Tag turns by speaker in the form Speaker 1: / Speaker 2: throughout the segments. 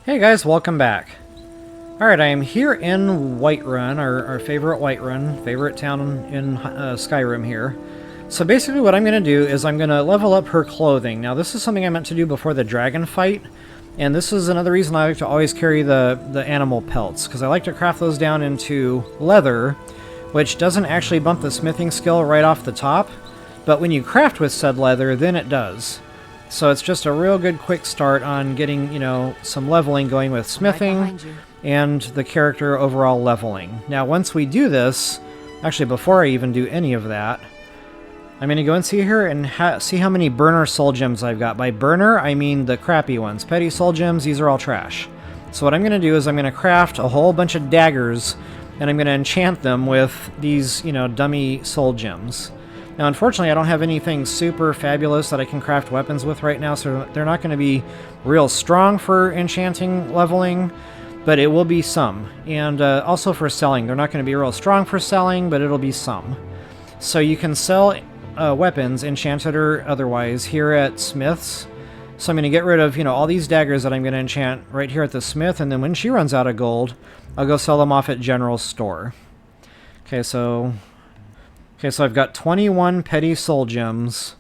Speaker 1: Hey guys, welcome back. Alright, I am here in Whiterun, our favorite Whiterun, favorite town in Skyrim here. So basically what I'm going to do is I'm going to level up her clothing. Now this is something I meant to do before the dragon fight, and this is another reason I like to always carry the animal pelts, because I like to craft those down into leather, which doesn't actually bump the smithing skill right off the top, but when you craft with said leather, then it does. So it's just a real good quick start on getting, you know, some leveling going with smithing and the character overall leveling. Now once we do this, actually before I even do any of that, I'm going to go and see here and see how many burner soul gems I've got. By burner, I mean the crappy ones. Petty soul gems, these are all trash. So what I'm going to do is I'm going to craft a whole bunch of daggers, and I'm going to enchant them with these, you know, dummy soul gems. Now, unfortunately, I don't have anything super fabulous that I can craft weapons with right now, so they're not going to be real strong for enchanting leveling, but it will be some. And also for selling, they're not going to be real strong for selling, but it'll be some. So you can sell weapons, enchanted or otherwise, here at Smith's. So I'm going to get rid of, you know, all these daggers that I'm going to enchant right here at the Smith, and then when she runs out of gold, I'll go sell them off at General Store. Okay, so I've got 21 petty soul gems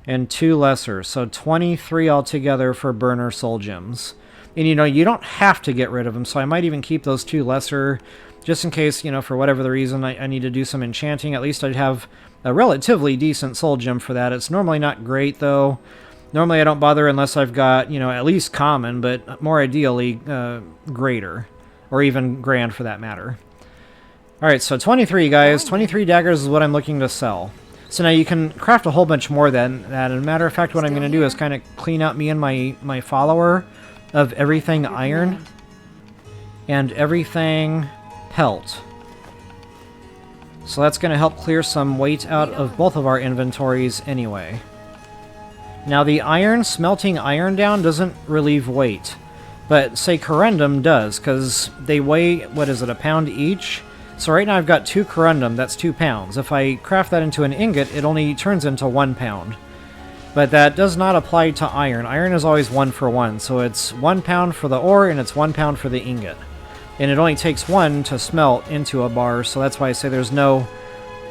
Speaker 1: and 2 lesser, so 23 altogether for burner soul gems. And you know, you don't have to get rid of them, so I might even keep those 2 lesser just in case, you know, for whatever the reason I need to do some enchanting. At least I'd have a relatively decent soul gem for that. It's normally not great, though. Normally I don't bother unless I've got, you know, at least common, but more ideally greater, or even grand for that matter. Alright, so 23, guys. 23 daggers is what I'm looking to sell. So now you can craft a whole bunch more than that. And a matter of fact, what I'm going to do is kind of clean out me and my follower of everything iron and everything pelt. So that's going to help clear some weight out of both of our inventories anyway. Now the iron, smelting iron down doesn't relieve weight. But say corundum does, because they weigh, what is it, a pound each? So right now I've got 2 corundum, that's 2 pounds. If I craft that into an ingot, it only turns into 1 pound. But that does not apply to iron. Iron is always 1 for 1, so it's 1 pound for the ore and it's 1 pound for the ingot. And it only takes 1 to smelt into a bar, so that's why I say there's no...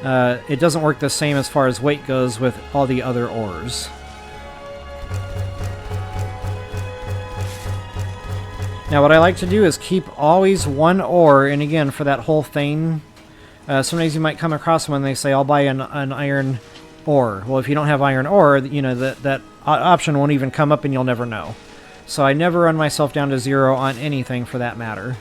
Speaker 1: it doesn't work the same as far as weight goes with all the other ores. Now what I like to do is keep always 1 ore, and again, for that whole thing, sometimes you might come across when they say, I'll buy an iron ore. Well, if you don't have iron ore, you know, that option won't even come up and you'll never know. So I never run myself down to 0 on anything for that matter.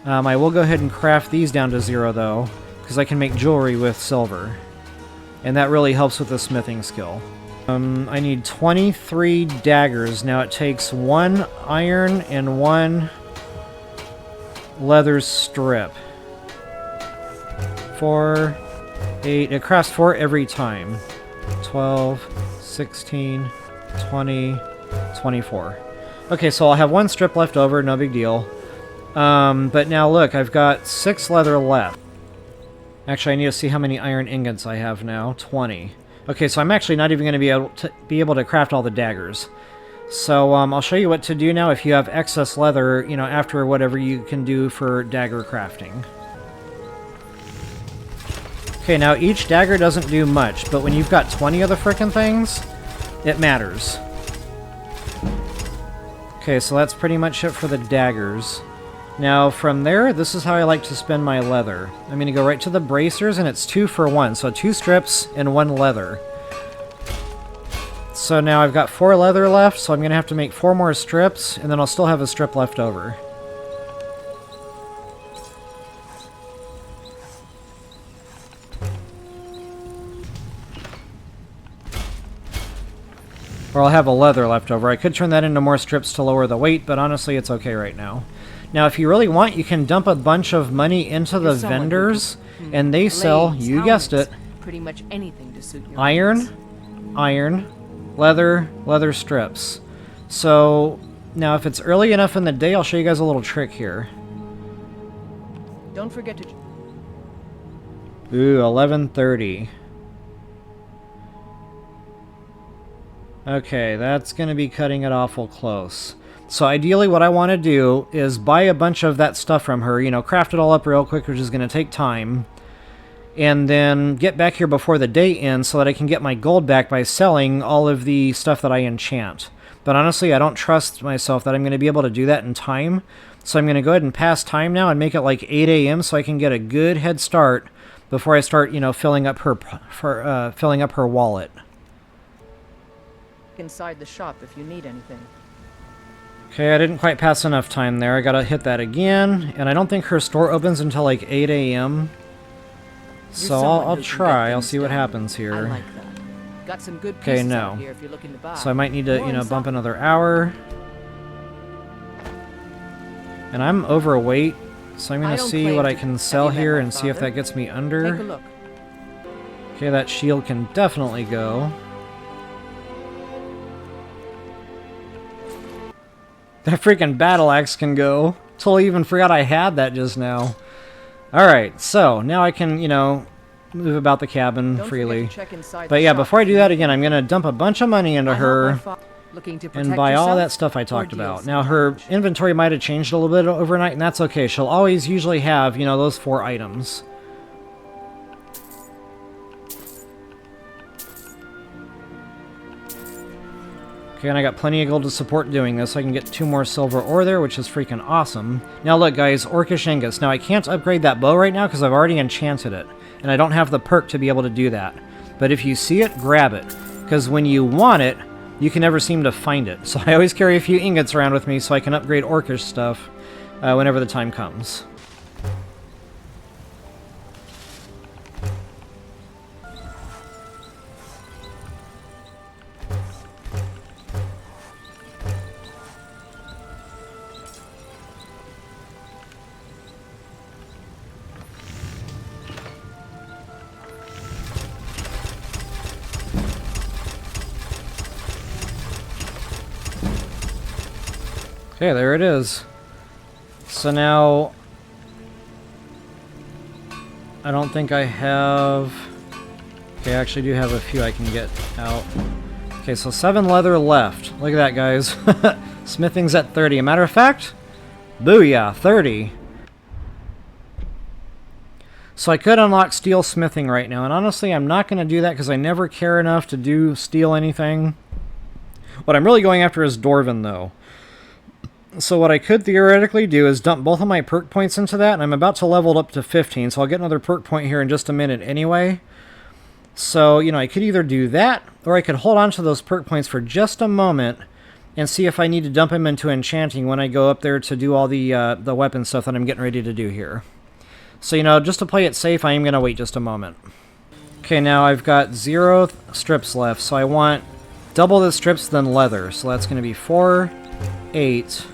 Speaker 1: I will go ahead and craft these down to 0 though, because I can make jewelry with silver. And that really helps with the smithing skill. I need 23 daggers. Now it takes 1 iron and 1 leather strip. 4, 8, it crafts 4 every time. 12, 16, 20, 24. Okay, so I'll have 1 strip left over, no big deal. But now look, I've got 6 leather left. Actually, I need to see how many iron ingots I have now. 20. Okay, so I'm actually not even going to be able to craft all the daggers. So I'll show you what to do now if you have excess leather, you know, after whatever you can do for dagger crafting. Okay, now each dagger doesn't do much, but when you've got 20 of the frickin' things, it matters. Okay, so that's pretty much it for the daggers. Now, from there, this is how I like to spend my leather. I'm going to go right to the bracers, and it's 2 for 1. So 2 strips and 1 leather. So now I've got 4 leather left, so I'm going to have to make 4 more strips, and then I'll still have a strip left over. Or I'll have a leather left over. I could turn that into more strips to lower the weight, but honestly, it's okay right now. Now, if you really want, you can dump a bunch of money into the vendors, and they sell, you guessed it,
Speaker 2: pretty much anything to suit your
Speaker 1: iron, leather strips. So, now if it's early enough in the day, I'll show you guys a little trick here.
Speaker 2: Don't forget to...
Speaker 1: Ooh, 11:30. Okay, that's going to be cutting it awful close. So ideally what I want to do is buy a bunch of that stuff from her, you know, craft it all up real quick, which is going to take time, and then get back here before the day ends so that I can get my gold back by selling all of the stuff that I enchant. But honestly, I don't trust myself that I'm going to be able to do that in time, so I'm going to go ahead and pass time now and make it like 8 a.m. so I can get a good head start before I start, you know, filling up her wallet.
Speaker 2: Inside the shop if you need anything.
Speaker 1: Okay, I didn't quite pass enough time there. I gotta hit that again, and I don't think her store opens until like 8 a.m. So I'll try. I'll see what happens here.
Speaker 2: I like that. Got some good
Speaker 1: Okay,
Speaker 2: pieces
Speaker 1: no.
Speaker 2: out here if you're looking to buy.
Speaker 1: So I might need to, you know, bump another hour. And I'm overweight, so I'm gonna see what I can sell here and see if that gets me under.
Speaker 2: Take a look.
Speaker 1: Okay, that shield can definitely go. That freaking battle axe can go. Totally even forgot I had that just now. Alright, so now I can, you know, move about the cabin freely. But yeah, before I do that again, I'm going to dump a bunch of money into her and buy all that stuff I talked about. Now, her inventory might have changed a little bit overnight, and that's okay. She'll always usually have, you know, those 4 items. Okay, and I got plenty of gold to support doing this. I can get 2 more silver ore there, which is freaking awesome. Now look, guys, Orcish Ingots. Now, I can't upgrade that bow right now because I've already enchanted it, and I don't have the perk to be able to do that. But if you see it, grab it, because when you want it, you can never seem to find it. So I always carry a few ingots around with me so I can upgrade Orcish stuff whenever the time comes. Okay, there it is. So now, I don't think I have... Okay, I actually do have a few I can get out. Okay, so 7 leather left. Look at that, guys. Smithing's at 30. A matter of fact, booyah, 30. So I could unlock steel smithing right now, and honestly, I'm not going to do that because I never care enough to do steel anything. What I'm really going after is Dwarven, though. So what I could theoretically do is dump both of my perk points into that, and I'm about to level it up to 15, so I'll get another perk point here in just a minute anyway. So, you know, I could either do that, or I could hold on to those perk points for just a moment and see if I need to dump them into Enchanting when I go up there to do all the weapon stuff that I'm getting ready to do here. So, you know, just to play it safe, I am going to wait just a moment. Okay, now I've got 0 strips left, so I want double the strips than leather. So that's going to be 4, 8...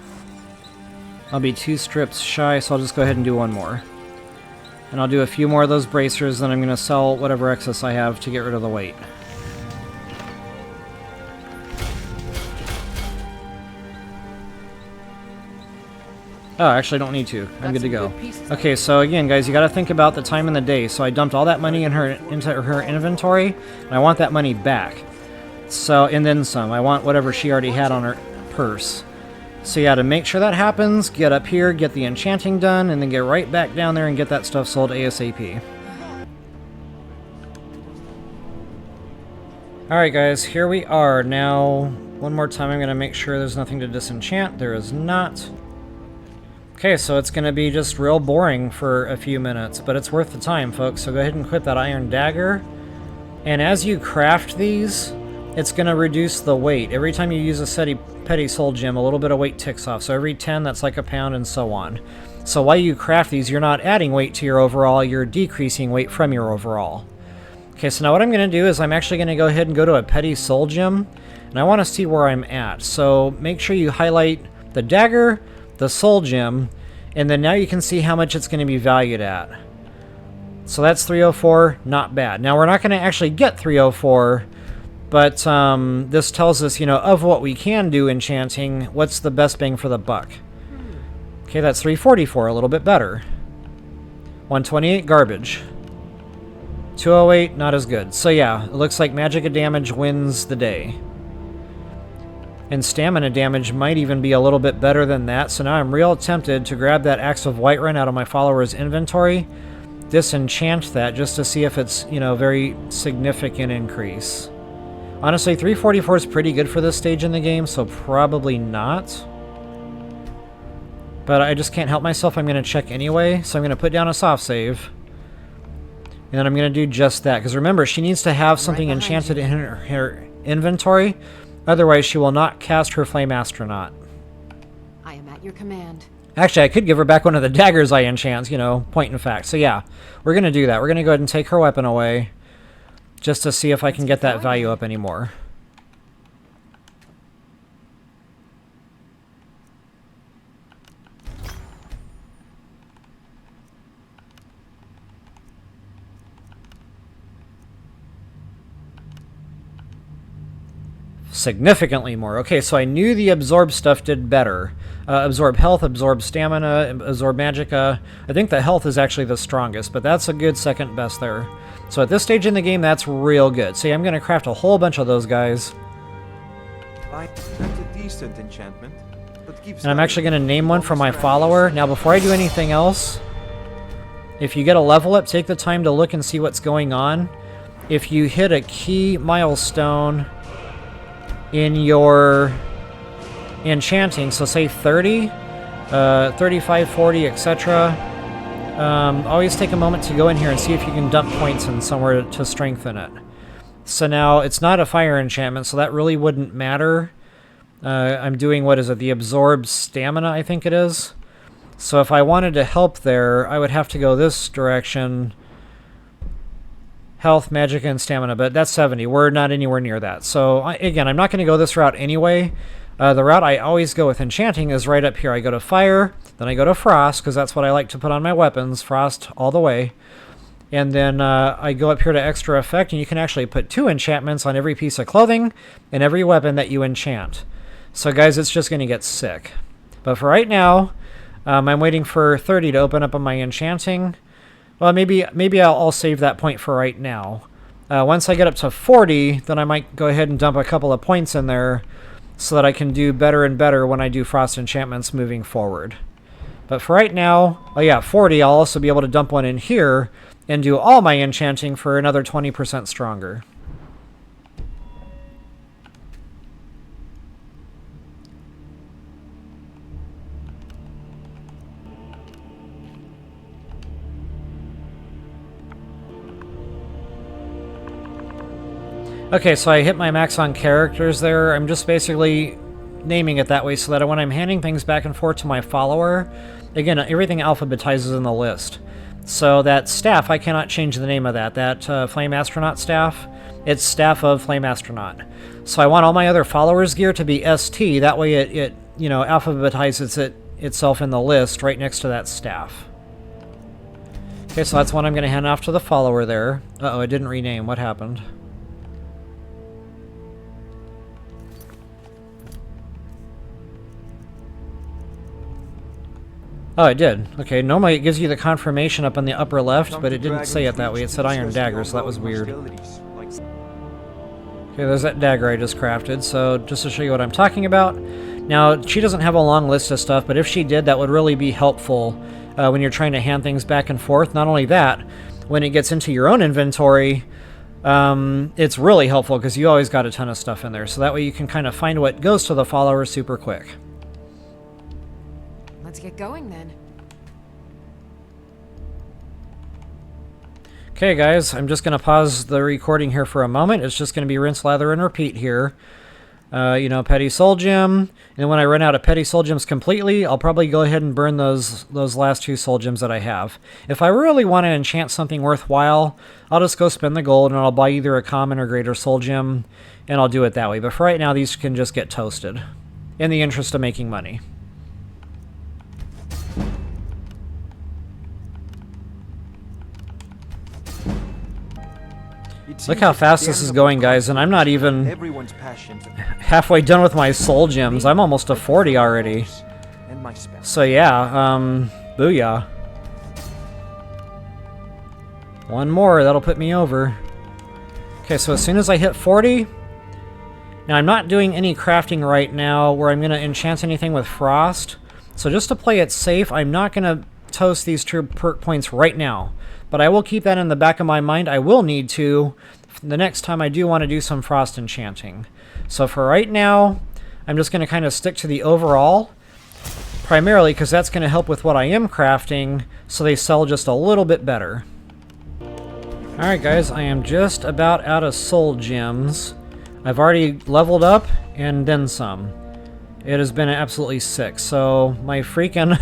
Speaker 1: I'll be 2 strips shy, so I'll just go ahead and do 1 more. And I'll do a few more of those bracers, then I'm going to sell whatever excess I have to get rid of the weight. Oh, actually I don't need to. I'm good to go. Okay, so again, guys, you got to think about the time in the day. So I dumped all that money into her inventory, and I want that money back. So, and then some. I want whatever she already had on her purse. So yeah, to make sure that happens, get up here, get the enchanting done, and then get right back down there and get that stuff sold ASAP. Alright guys, here we are. Now, one more time I'm going to make sure there's nothing to disenchant. There is not. Okay, so it's going to be just real boring for a few minutes, but it's worth the time, folks. So go ahead and equip that iron dagger. And as you craft these, it's going to reduce the weight. Every time you use a petty soul gem, a little bit of weight ticks off. So every 10, that's like a pound, and so on. So while you craft these, you're not adding weight to your overall, you're decreasing weight from your overall. Okay, so now what I'm going to do is I'm actually going to go ahead and go to a petty soul gem, and I want to see where I'm at. So make sure you highlight the dagger, the soul gem, and then now you can see how much it's going to be valued at. So that's 304, not bad. Now we're not going to actually get 304, but this tells us, you know, of what we can do enchanting, what's the best bang for the buck. Okay, that's 344, a little bit better. 128, garbage. 208, not as good. So yeah, it looks like magic of damage wins the day. And stamina damage might even be a little bit better than that. So now I'm real tempted to grab that Axe of Whiterun out of my follower's inventory, disenchant that just to see if it's, you know, very significant increase. Honestly, 344 is pretty good for this stage in the game, so probably not. But I just can't help myself. I'm going to check anyway, so I'm going to put down a soft save. And then I'm going to do just that. Because remember, she needs to have something enchanted in her inventory. Otherwise, she will not cast her Flame Astronaut.
Speaker 3: I am at your command.
Speaker 1: Actually, I could give her back one of the daggers I enchant, you know, point in fact. So yeah, we're going to do that. We're going to go ahead and take her weapon away. Just to see if I can get that value up anymore. Significantly more. Okay, so I knew the absorb stuff did better. Absorb health, absorb stamina, absorb magicka. I think the health is actually the strongest, but that's a good second best there. So at this stage in the game, that's real good. See, I'm going to craft a whole bunch of those guys.
Speaker 4: That's a decent enchantment, but
Speaker 1: And I'm actually going to name one for my follower. Now, before I do anything else, if you get a level up, take the time to look and see what's going on. If you hit a key milestone in your enchanting, so say 30, 35, 40, etc., always take a moment to go in here and see if you can dump points in somewhere to strengthen it. So now, it's not a fire enchantment, so that really wouldn't matter. I'm doing, what is it, the absorbed stamina, I think it is. So if I wanted to help there, I would have to go this direction. Health, magic, and stamina, but that's 70. We're not anywhere near that. So, again, I'm not going to go this route anyway. The route I always go with enchanting is right up here. I go to fire, then I go to frost, because that's what I like to put on my weapons. Frost all the way. And then I go up here to extra effect, and you can actually put 2 enchantments on every piece of clothing and every weapon that you enchant. So, guys, it's just going to get sick. But for right now, I'm waiting for 30 to open up on my enchanting. Well, maybe I'll save that point for right now. Once I get up to 40, then I might go ahead and dump a couple of points in there so that I can do better and better when I do frost enchantments moving forward. But for right now, oh yeah, 40, I'll also be able to dump one in here and do all my enchanting for another 20% stronger. Okay, so I hit my max on characters there. I'm just basically naming it that way so that when I'm handing things back and forth to my follower, again, everything alphabetizes in the list. So that staff, I cannot change the name of that. That Flame Astronaut staff, it's Staff of Flame Astronaut. So I want all my other followers' gear to be ST. That way it you know, alphabetizes itself in the list right next to that staff. Okay, so that's one I'm going to hand off to the follower there. Uh-oh, I didn't rename. What happened? Oh, it did. Okay, normally it gives you the confirmation up on the upper left, but it didn't say it that way. It said Iron Dagger, so that was weird. Okay, there's that dagger I just crafted, so just to show you what I'm talking about. Now, she doesn't have a long list of stuff, but if she did, that would really be helpful when you're trying to hand things back and forth. Not only that, when it gets into your own inventory, it's really helpful because you always got a ton of stuff in there, so that way you can kind of find what goes to the follower super quick.
Speaker 3: Let's get going then.
Speaker 1: Okay, guys, I'm just going to pause the recording here for a moment. It's just going to be rinse, lather, and repeat here. You know, Petty Soul Gem. And when I run out of Petty Soul Gems completely, I'll probably go ahead and burn those last 2 Soul Gems that I have. If I really want to enchant something worthwhile, I'll just go spend the gold and I'll buy either a common or greater Soul Gem, and I'll do it that way. But for right now, these can just get toasted in the interest of making money. Look how fast this is going, guys, and I'm not even halfway done with my Soul Gems. I'm almost to 40 already. So yeah, booyah. One more, that'll put me over. Okay, so as soon as I hit 40, Now, I'm not doing any crafting right now where I'm going to enchant anything with frost. So just to play it safe, I'm not going to toast these true perk points right now. But I will keep that in the back of my mind. I will need to the next time I do want to do some frost enchanting. So for right now, I'm just going to kind of stick to the overall. Primarily because that's going to help with what I am crafting, so they sell just a little bit better. Alright guys, I am just about out of soul gems. I've already leveled up and then some. It has been absolutely sick. So my freaking...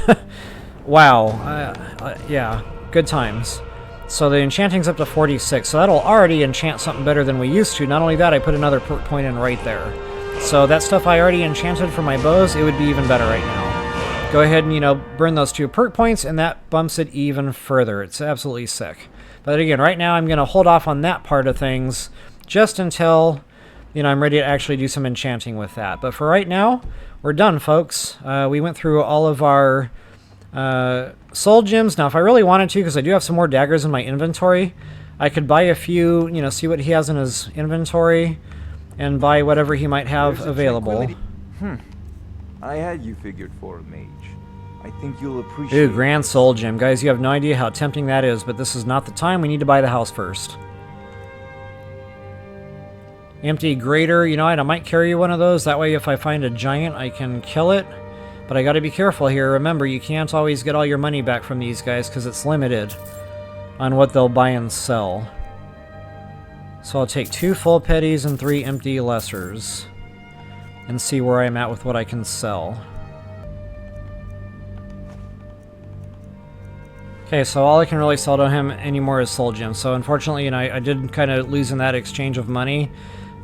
Speaker 1: wow. Yeah, good times. So the enchanting's up to 46, so that'll already enchant something better than we used to. Not only that, I put another perk point in right there. So that stuff I already enchanted for my bows, it would be even better right now. Go ahead and, you know, burn those 2 perk points, and that bumps it even further. It's absolutely sick. But again, right now I'm going to hold off on that part of things just until, you know, I'm ready to actually do some enchanting with that. But for right now, we're done, folks. We went through all of our soul gems. Now, if I really wanted to, because I do have some more daggers in my inventory, I could buy a few, you know, see what he has in his inventory, and buy whatever he might have available.
Speaker 4: I had you figured for a mage. I think you'll appreciate
Speaker 1: Ooh, Grand Soul Gem. Guys, you have no idea how tempting that is, but this is not the time. We need to buy the house first. Empty Grater. You know what? I might carry one of those. That way, if I find a giant, I can kill it. But I gotta be careful here. Remember, you can't always get all your money back from these guys because it's limited on what they'll buy and sell. So I'll take 2 full petties and 3 empty lessers and see where I'm at with what I can sell. Okay, so all I can really sell to him anymore is soul gems. So unfortunately, you know, I did kind of lose in that exchange of money,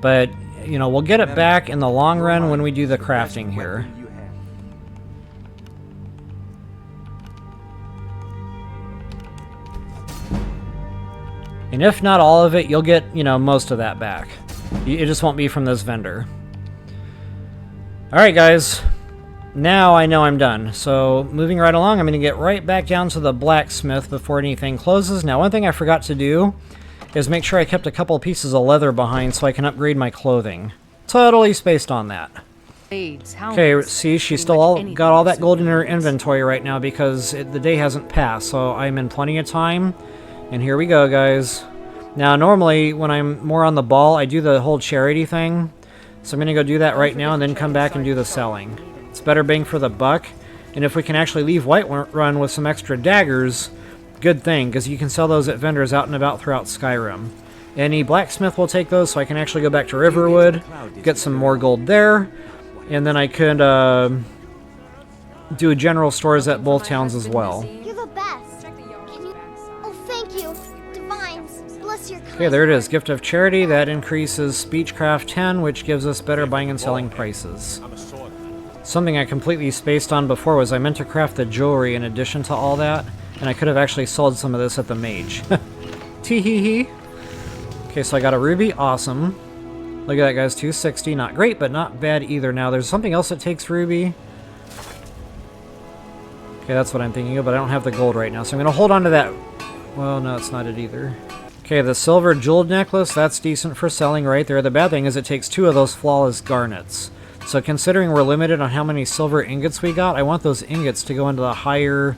Speaker 1: but you know, we'll get it back in the long run when we do the crafting here. And if not all of it, you'll get, you know, most of that back. It just won't be from this vendor. Alright guys, now I know I'm done. So moving right along, I'm going to get right back down to the blacksmith before anything closes. Now one thing I forgot to do is make sure I kept a couple pieces of leather behind so I can upgrade my clothing. Totally spaced on that. Okay, see, she's still got all that gold in her inventory right now because the day hasn't passed, so I'm in plenty of time. And here we go, guys. Now, normally, when I'm more on the ball, I do the whole charity thing. So I'm going to go do that right now and then come back and do the selling. It's better bang for the buck. And if we can actually leave Whiterun with some extra daggers, good thing, because you can sell those at vendors out and about throughout Skyrim. Any blacksmith will take those, so I can actually go back to Riverwood, get some more gold there, and then I could do general stores at both towns as well.
Speaker 5: You're the best. Can you... Oh, thank you. Divines, bless your
Speaker 1: Okay, there it is. Gift of Charity. That increases Speechcraft 10, which gives us better buying and selling prices. Something I completely spaced on before was I meant to craft the jewelry in addition to all that, and I could have actually sold some of this at the mage. Tee-hee-hee. Okay, so I got a ruby. Awesome. Look at that, guys. 260. Not great, but not bad either. Now, there's something else that takes ruby. Okay, that's what I'm thinking of, but I don't have the gold right now, so I'm going to hold on to that. Well, no, it's not it either. Okay, the silver jeweled necklace, that's decent for selling right there. The bad thing is it takes 2 of those flawless garnets. So considering we're limited on how many silver ingots we got, I want those ingots to go into the higher,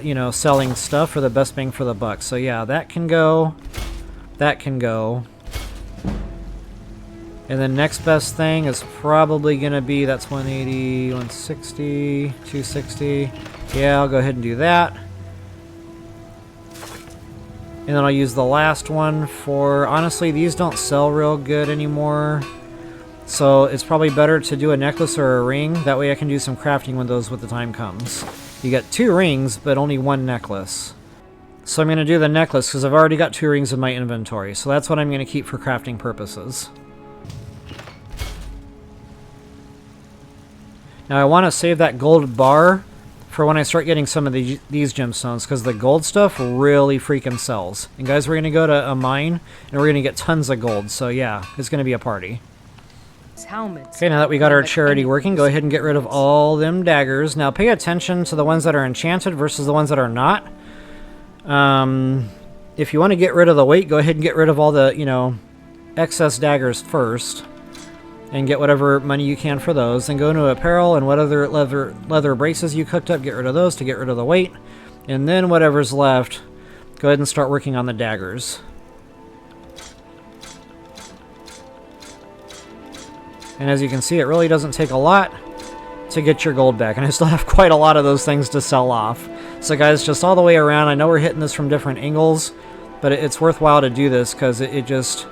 Speaker 1: you know, selling stuff for the best bang for the buck. So yeah, that can go. That can go. And then next best thing is probably going to be, that's 180, 160, 260. Yeah, I'll go ahead and do that. And then I'll use the last one for, honestly, these don't sell real good anymore. So it's probably better to do a necklace or a ring. That way I can do some crafting with those when the time comes. You get 2 rings, but only 1 necklace. So I'm going to do the necklace because I've already got 2 rings in my inventory. So that's what I'm going to keep for crafting purposes. Now I want to save that gold bar for when I start getting some of these gemstones, because the gold stuff really freaking sells. And guys, we're going to go to a mine, and we're going to get tons of gold. So yeah, it's going to be a party. Okay, now that we got our charity working, go ahead and get rid of all them daggers. Now pay attention to the ones that are enchanted versus the ones that are not. If you want to get rid of the weight, go ahead and get rid of all the, you know, excess daggers first. and get whatever money you can for those. Then go into apparel and what other leather braces you cooked up, get rid of those to get rid of the weight. And then whatever's left, go ahead and start working on the daggers. And as you can see, it really doesn't take a lot to get your gold back. And I still have quite a lot of those things to sell off. So guys, just all the way around, I know we're hitting this from different angles, but it's worthwhile to do this because it just...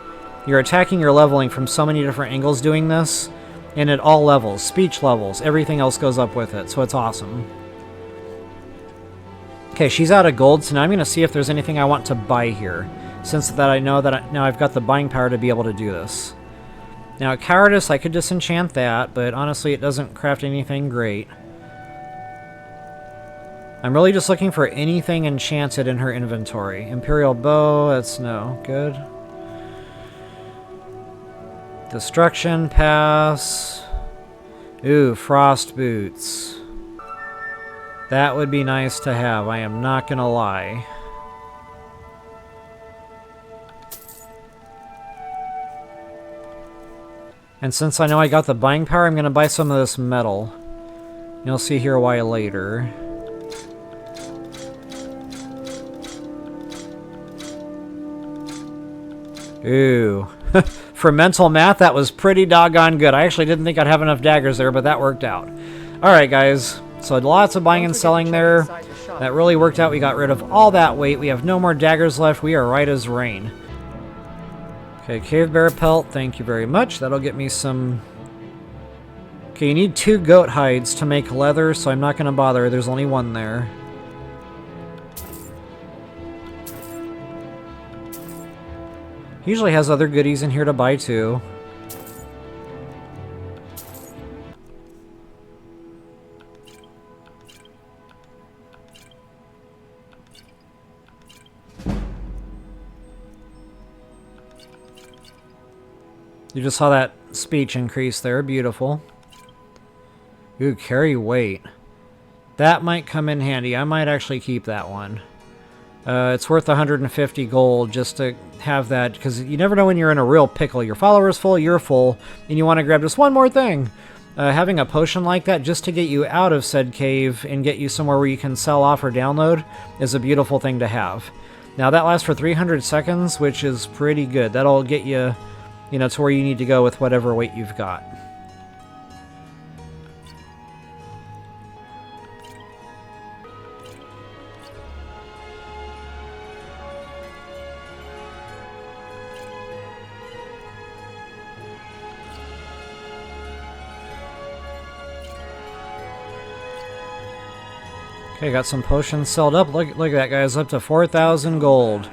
Speaker 1: You're attacking your leveling from so many different angles doing this, and at all levels. Speech levels, everything else goes up with it, so it's awesome. Okay, she's out of gold, so now I'm going to see if there's anything I want to buy here, since that I know that now I've got the buying power to be able to do this. Now, Cowardice, I could disenchant that, but honestly, it doesn't craft anything great. I'm really just looking for anything enchanted in her inventory. Imperial Bow, that's no good. Destruction Pass. Ooh, Frost Boots. That would be nice to have, I am not gonna lie. And since I know I got the buying power, I'm gonna buy some of this metal. You'll see here why later. Ooh. For mental math, that was pretty doggone good. I actually didn't think I'd have enough daggers there, but that worked out. Alright, guys. So lots of buying and selling there. That really worked out. We got rid of all that weight. We have no more daggers left. We are right as rain. Okay, Cave Bear Pelt. Thank you very much. That'll get me some... Okay, you need 2 goat hides to make leather, so I'm not going to bother. There's only 1 there. He usually has other goodies in here to buy too. You just saw that speech increase there. Beautiful. Ooh, carry weight. That might come in handy. I might actually keep that one. It's worth 150 gold just to have that, because you never know when you're in a real pickle. Your follower's full, you're full, and you want to grab just one more thing. Having a potion like that just to get you out of said cave and get you somewhere where you can sell off or download is a beautiful thing to have. Now that lasts for 300 seconds, which is pretty good. That'll get you, to where you need to go with whatever weight you've got. Okay, got some potions sold up. Look at that, guys. Up to 4,000 gold.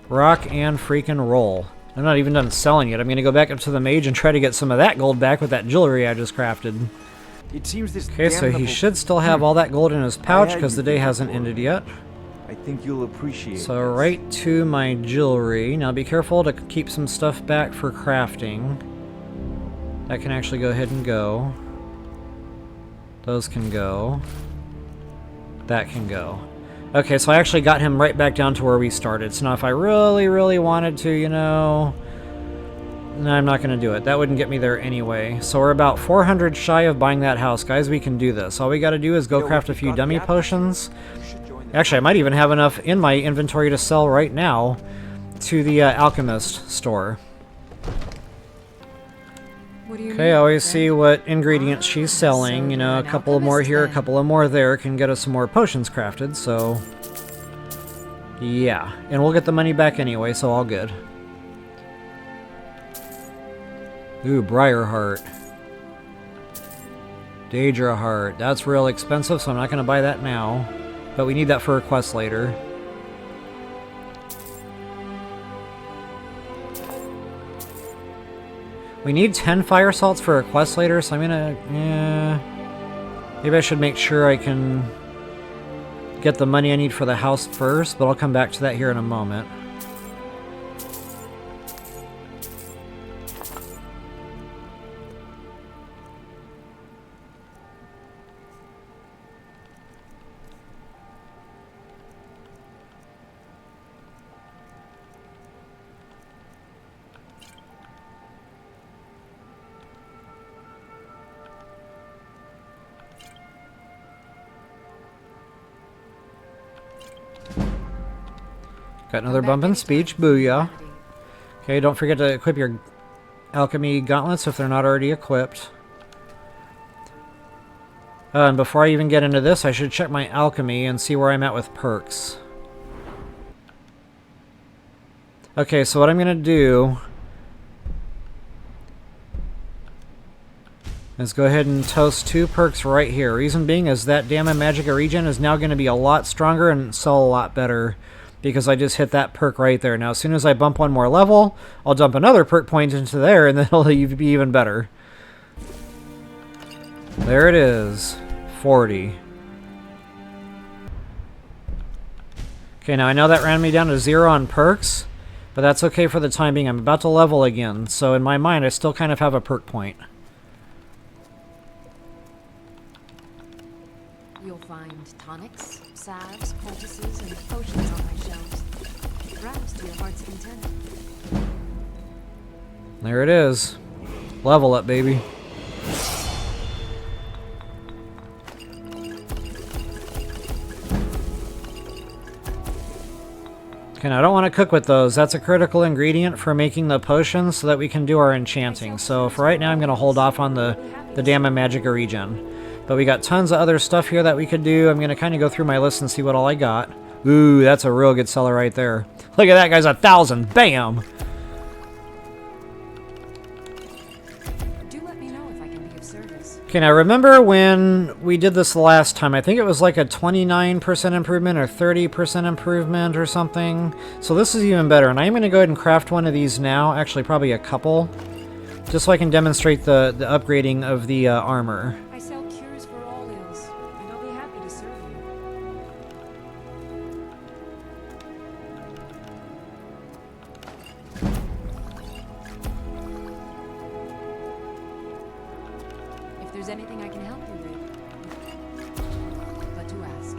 Speaker 1: Rock and freaking roll. I'm not even done selling yet. I'm going to go back up to the mage and try to get some of that gold back with that jewelry I just crafted.
Speaker 4: It seems this
Speaker 1: Okay, so he should still have all that gold in his pouch because the day hasn't ended yet.
Speaker 4: I think you'll appreciate
Speaker 1: So
Speaker 4: this.
Speaker 1: right to my jewelry. Now be careful to keep some stuff back for crafting. That can actually go ahead and go. Those can go. That can go. Okay, so I actually got him right back down to where we started. So now if I really, really wanted to, no, I'm not going to do it. That wouldn't get me there anyway. So we're about 400 shy of buying that house. Guys, we can do this. All we got to do is go craft a few dummy potions. Actually, I might even have enough in my inventory to sell right now to the alchemist store.
Speaker 3: What do you
Speaker 1: Okay, I always see what ingredients she's selling. A couple of more here, a couple of more there can get us some more potions crafted, so... Yeah, and we'll get the money back anyway, so all good. Ooh, Briarheart. Daedra Heart. That's real expensive, so I'm not going to buy that now. But we need that for a quest later. We need 10 fire salts for a quest later, so I'm gonna... maybe I should make sure I can get the money I need for the house first, but I'll come back to that here in a moment. Got another bump in speech. Booyah. Okay, don't forget to equip your alchemy gauntlets if they're not already equipped. And before I even get into this, I should check my alchemy and see where I'm at with perks. Okay, so what I'm going to do is go ahead and toast 2 perks right here. Reason being is that Damn Magica regen is now going to be a lot stronger and sell a lot better because I just hit that perk right there. Now, as soon as I bump one more level, I'll dump another perk point into there, and then it'll be even better. There it is. 40. Okay, now I know that ran me down to 0 on perks, but that's okay for the time being. I'm about to level again, so in my mind I still kind of have a perk point.
Speaker 3: You'll find tonics, salves, poultices, and potions on my shelves. Browse to your heart's content.
Speaker 1: There it is. Level up, baby. Okay, now I don't want to cook with those. That's a critical ingredient for making the potions so that we can do our enchanting. So for right now, I'm going to hold off on the Damn Magica regen. But we got tons of other stuff here that we could do. I'm going to kind of go through my list and see what all I got. Ooh, that's a real good seller right there. Look at that, guys, 1,000. Bam!
Speaker 3: Do let me know if I can be of service.
Speaker 1: Okay, now remember when we did this last time, I think it was like a 29% improvement or 30% improvement or something. So this is even better, and I'm going to go ahead and craft one of these now, actually probably a couple, just so I can demonstrate the upgrading of the armor.
Speaker 3: I sell cures for all ills, and I'll be happy to serve you. If there's anything I can help you with, but to ask.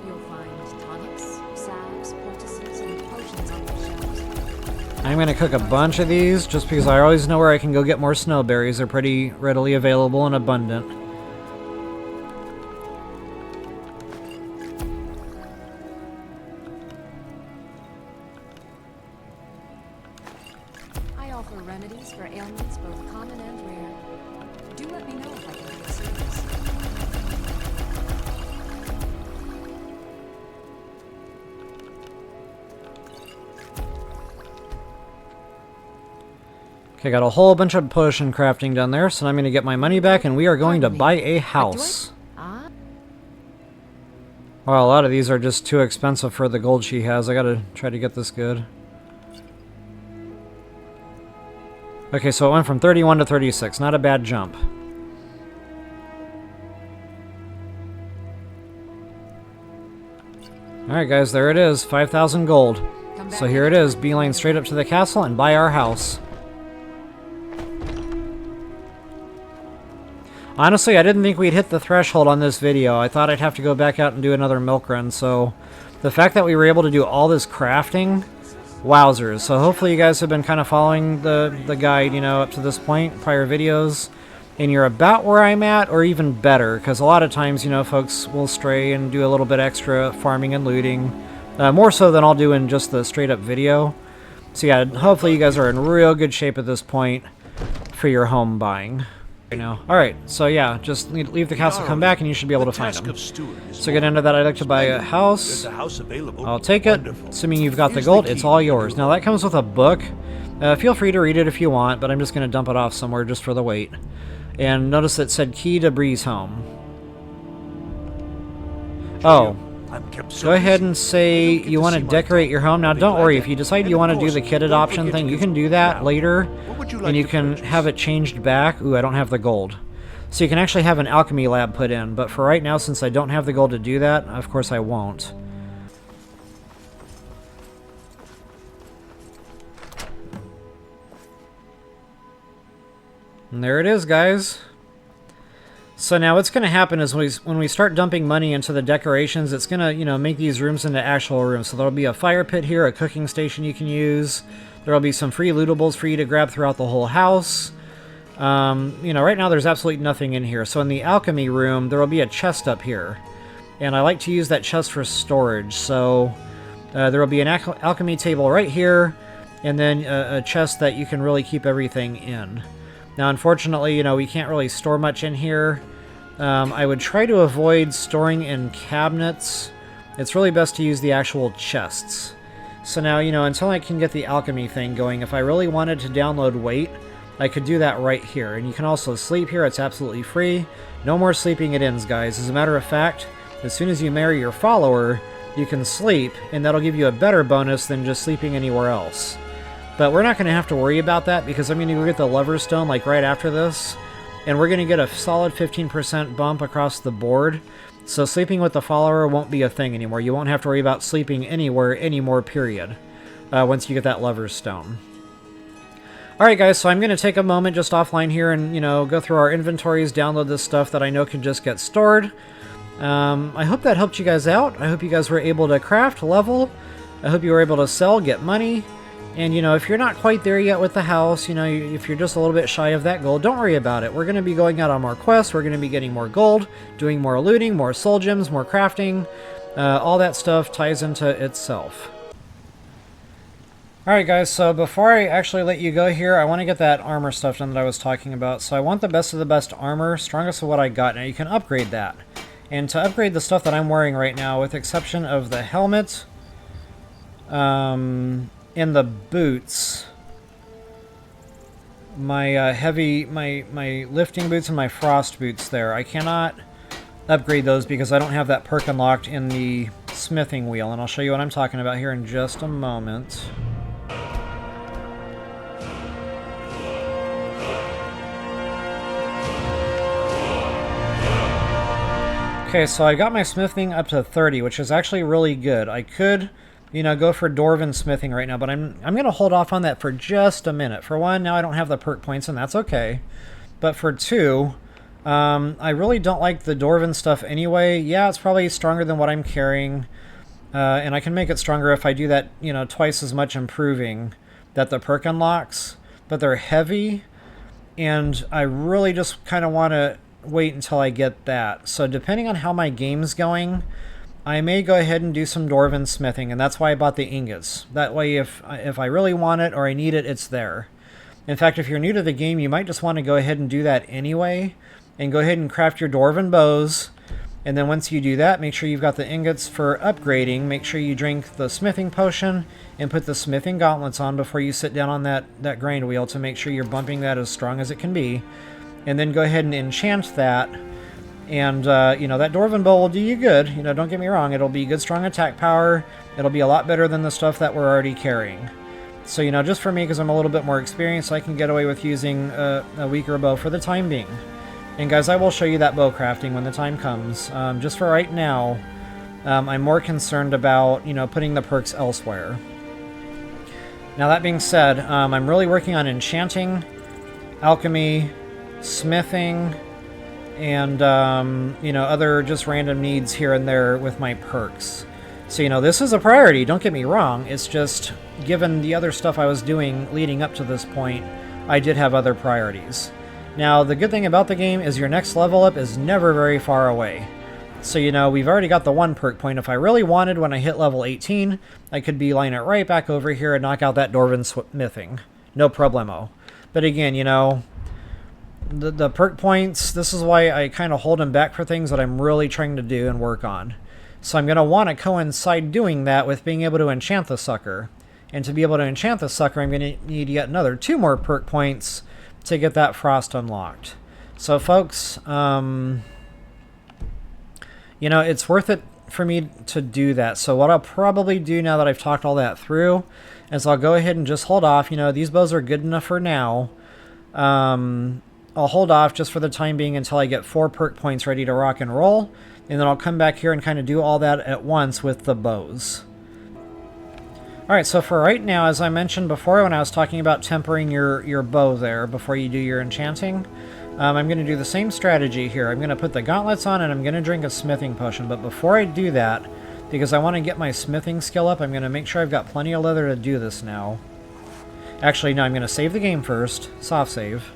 Speaker 3: You'll find tonics, salves, poultices, and potions on my shelves.
Speaker 1: I'm going to cook a bunch of these just because I always know where I can go get more snowberries. They're pretty readily available and abundant.
Speaker 3: I offer remedies for ailments both common and rare. Do let me know if I can be of service.
Speaker 1: Okay, got a whole bunch of potion crafting done there, so I'm going to get my money back and we are going to buy a house.
Speaker 3: Ah,
Speaker 1: Well, a lot of these are just too expensive for the gold she has. I got to try to get this good. Okay, so it went from 31 to 36. Not a bad jump. Alright guys, there it is. 5,000 gold. So here it is. Beeline straight up to the castle and buy our house. Honestly, I didn't think we'd hit the threshold on this video. I thought I'd have to go back out and do another milk run, so the fact that we were able to do all this crafting, wowzers. So hopefully you guys have been kind of following the guide, you know, up to this point, prior videos, and you're about where I'm at, or even better, because a lot of times, you know, folks will stray and do a little bit extra farming and looting, more so than I'll do in just the straight-up video. So yeah, hopefully you guys are in real good shape at this point for your home buying. Now. Alright, so yeah, just leave the castle, come back, and you should be able to find them. So get into that, I'd like to buy a house. I'll take it, assuming you've got the gold, it's all yours. Now that comes with a book. Feel free to read it if you want, but I'm just going to dump it off somewhere just for the weight. And notice it said key to Breezehome. Oh, go ahead and say you want to decorate your home. Now don't worry, if you decide you want to do the kid adoption thing, you can do that later. And you can have it changed back. Ooh, I don't have the gold. So you can actually have an alchemy lab put in. But for right now, since I don't have the gold to do that, of course I won't. And there it is, guys. So now what's going to happen is when we start dumping money into the decorations, it's going to, you know, make these rooms into actual rooms. So there'll be a fire pit here, a cooking station you can use. There'll be some free lootables for you to grab throughout the whole house. You know, right now there's absolutely nothing in here. So in the alchemy room, there will be a chest up here. And I like to use that chest for storage. So there will be an alchemy table right here, and then a chest that you can really keep everything in. Now, unfortunately, you know, we can't really store much in here. I would try to avoid storing in cabinets. It's really best to use the actual chests. So now, you know, until I can get the alchemy thing going, if I really wanted to download weight, I could do that right here. And you can also sleep here. It's absolutely free. No more sleeping at inns, guys. As a matter of fact, as soon as you marry your follower, you can sleep, and that'll give you a better bonus than just sleeping anywhere else. But we're not going to have to worry about that, because I'm going to go get the lever stone like right after this, and we're going to get a solid 15% bump across the board. So sleeping with the follower won't be a thing anymore. You won't have to worry about sleeping anywhere anymore, period, once you get that lever stone. Alright guys, so I'm going to take a moment just offline here and, you know, go through our inventories, download this stuff that I know can just get stored. I hope that helped you guys out. I hope you guys were able to craft, level. I hope you were able to sell, get money. And, you know, if you're not quite there yet with the house, you know, if you're just a little bit shy of that goal, don't worry about it. We're going to be going out on more quests. We're going to be getting more gold, doing more looting, more soul gems, more crafting. All that stuff ties into itself. Alright guys, so before I actually let you go here, I want to get that armor stuff done that I was talking about. So I want the best of the best armor, strongest of what I got. Now you can upgrade that. And to upgrade the stuff that I'm wearing right now, with exception of the helmet, and the boots, my my lifting boots and my frost boots there, I cannot upgrade those because I don't have that perk unlocked in the smithing wheel. And I'll show you what I'm talking about here in just a moment. Okay, so I got my smithing up to 30, which is actually really good. I could, you know, go for dwarven smithing right now, but I'm going to hold off on that for just a minute. For one, now I don't have the perk points, and that's okay. But for two, I really don't like the dwarven stuff anyway. Yeah, it's probably stronger than what I'm carrying, and I can make it stronger if I do that, you know, twice as much improving that the perk unlocks. But they're heavy, and I really just kind of want to wait until I get that. So depending on how my game's going, I may go ahead and do some dwarven smithing, and that's why I bought the ingots. That way if I really want it or I need it, it's there. In fact, if you're new to the game, you might just want to go ahead and do that anyway, and go ahead and craft your dwarven bows. And then once you do that, make sure you've got the ingots for upgrading. Make sure you drink the smithing potion and put the smithing gauntlets on before you sit down on that grind wheel to make sure you're bumping that as strong as it can be. And then go ahead and enchant that, and you know, that dwarven bow will do you good. You know, don't get me wrong, it'll be good strong attack power. It'll be a lot better than the stuff that we're already carrying. So, you know, just for me, because I'm a little bit more experienced, I can get away with using a weaker bow for the time being. And guys, I will show you that bow crafting when the time comes. Just for right now, I'm more concerned about, you know, putting the perks elsewhere. Now that being said, I'm really working on enchanting, alchemy, smithing, and you know, other just random needs here and there with my perks. So, you know, this is a priority, don't get me wrong. It's just, given the other stuff I was doing leading up to this point, I did have other priorities. Now, the good thing about the game is your next level up is never very far away. So, you know, we've already got the one perk point. If I really wanted, when I hit level 18, I could beeline it right back over here and knock out that dwarven smithing. No problemo. But again, you know, the perk points, this is why I kind of hold them back for things that I'm really trying to do and work on. So I'm going to want to coincide doing that with being able to enchant the sucker. And to be able to enchant the sucker, I'm going to need yet another 2 more perk points to get that frost unlocked. So folks, you know, it's worth it for me to do that. So what I'll probably do now that I've talked all that through is I'll go ahead and just hold off. You know, these bows are good enough for now. I'll hold off just for the time being until I get 4 perk points ready to rock and roll, and then I'll come back here and kind of do all that at once with the bows. Alright, so for right now, as I mentioned before when I was talking about tempering your bow there before you do your enchanting, I'm going to do the same strategy here. I'm going to put the gauntlets on and I'm going to drink a smithing potion. But before I do that, because I want to get my smithing skill up, I'm going to make sure I've got plenty of leather to do this now. Actually, no, I'm going to save the game first. Soft save.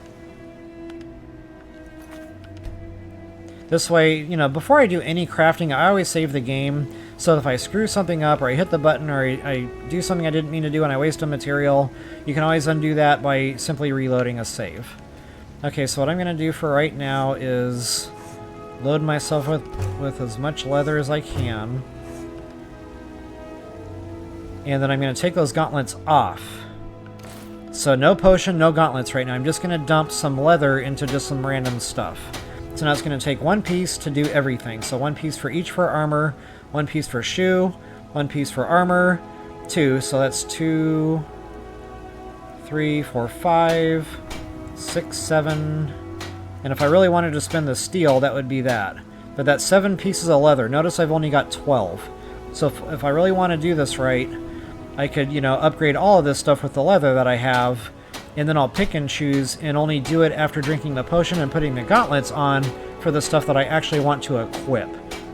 Speaker 1: This way, you know, before I do any crafting, I always save the game. So if I screw something up, or I hit the button, or I do something I didn't mean to do and I waste a material, you can always undo that by simply reloading a save. Okay, so what I'm going to do for right now is load myself with as much leather as I can. And then I'm going to take those gauntlets off. So no potion, no gauntlets right now. I'm just going to dump some leather into just some random stuff. So now it's going to take one piece to do everything. So one piece for each for armor, one piece for shoe, one piece for armor, 2. So that's 2, 3, 4, 5, 6, 7. And if I really wanted to spend the steel, that would be that. But that's 7 pieces of leather. Notice I've only got 12. So if I really want to do this right, I could, you know, upgrade all of this stuff with the leather that I have, and then I'll pick and choose and only do it after drinking the potion and putting the gauntlets on for the stuff that I actually want to equip.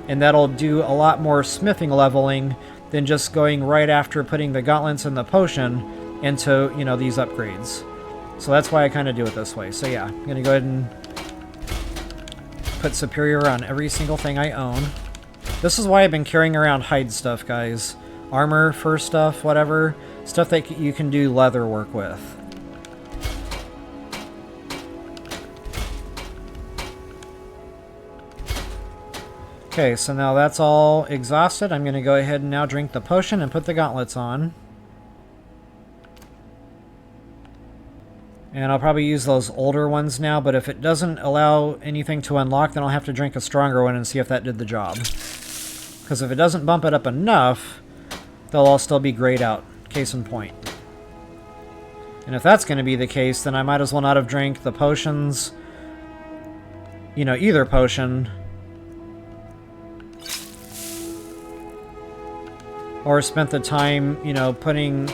Speaker 1: And that'll do a lot more smithing leveling than just going right after putting the gauntlets and the potion into, you know, these upgrades. So that's why I kind of do it this way. So yeah, I'm going to go ahead and put superior on every single thing I own. This is why I've been carrying around hide stuff, guys. Armor, fur stuff, whatever. Stuff that you can do leather work with. Okay, so now that's all exhausted. I'm going to go ahead and now drink the potion and put the gauntlets on. And I'll probably use those older ones now, but if it doesn't allow anything to unlock, then I'll have to drink a stronger one and see if that did the job. Because if it doesn't bump it up enough, they'll all still be grayed out. Case in point. And if that's going to be the case, then I might as well not have drank the potions. You know, either potion. Or spent the time, you know, putting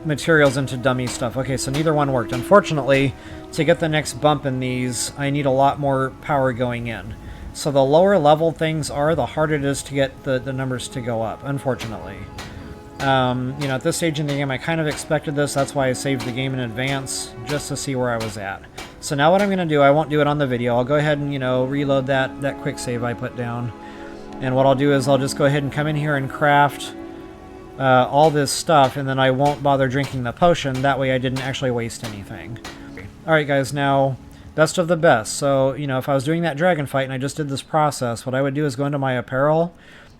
Speaker 1: materials into dummy stuff. Okay, so neither one worked. Unfortunately, to get the next bump in these, I need a lot more power going in. So the lower level things are, the harder it is to get the numbers to go up, unfortunately. You know, at this stage in the game, I kind of expected this. That's why I saved the game in advance, just to see where I was at. So now what I'm going to do, I won't do it on the video. I'll go ahead and, you know, reload that quick save I put down. And what I'll do is I'll just go ahead and come in here and craft all this stuff, and then I won't bother drinking the potion. That way I didn't actually waste anything. Alright guys, now, best of the best. So, you know, if I was doing that dragon fight and I just did this process, what I would do is go into my apparel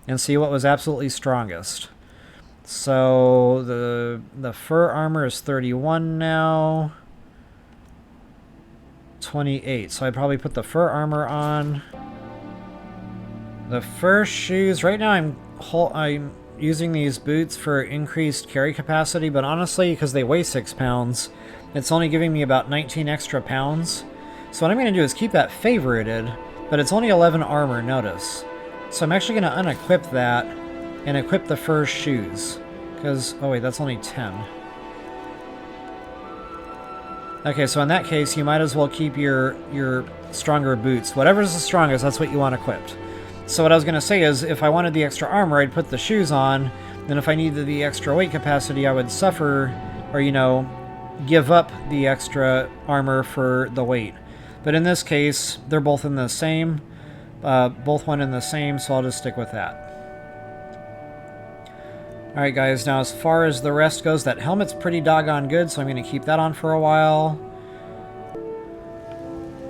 Speaker 1: and see what was absolutely strongest. So, the fur armor is 31 now. 28. So I'd probably put the fur armor on. The fur shoes, right now I'm using these boots for increased carry capacity, but honestly, because they weigh 6 pounds, it's only giving me about 19 extra pounds. So what I'm going to do is keep that favorited, but it's only 11 armor, notice. So I'm actually going to unequip that and equip the fur shoes. Because, oh wait, that's only 10. Okay, so in that case, you might as well keep your stronger boots. Whatever's the strongest, that's what you want equipped. So what I was going to say is, if I wanted the extra armor, I'd put the shoes on. Then if I needed the extra weight capacity, I would suffer, or, you know, give up the extra armor for the weight. But in this case, they're both in the same. Both one in the same, so I'll just stick with that. Alright guys, now as far as the rest goes, that helmet's pretty doggone good, so I'm going to keep that on for a while.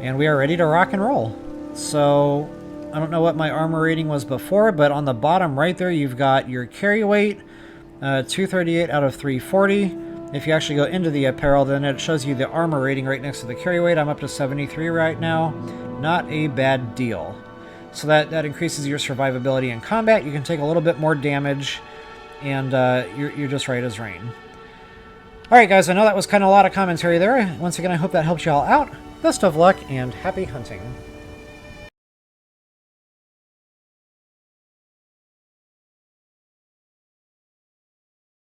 Speaker 1: And we are ready to rock and roll. So, I don't know what my armor rating was before, but on the bottom right there, you've got your carry weight, 238 out of 340. If you actually go into the apparel, then it shows you the armor rating right next to the carry weight. I'm up to 73 right now. Not a bad deal. So that increases your survivability in combat. You can take a little bit more damage, and you're just right as rain. Alright guys, I know that was kind of a lot of commentary there. Once again, I hope that helped you all out. Best of luck, and happy hunting.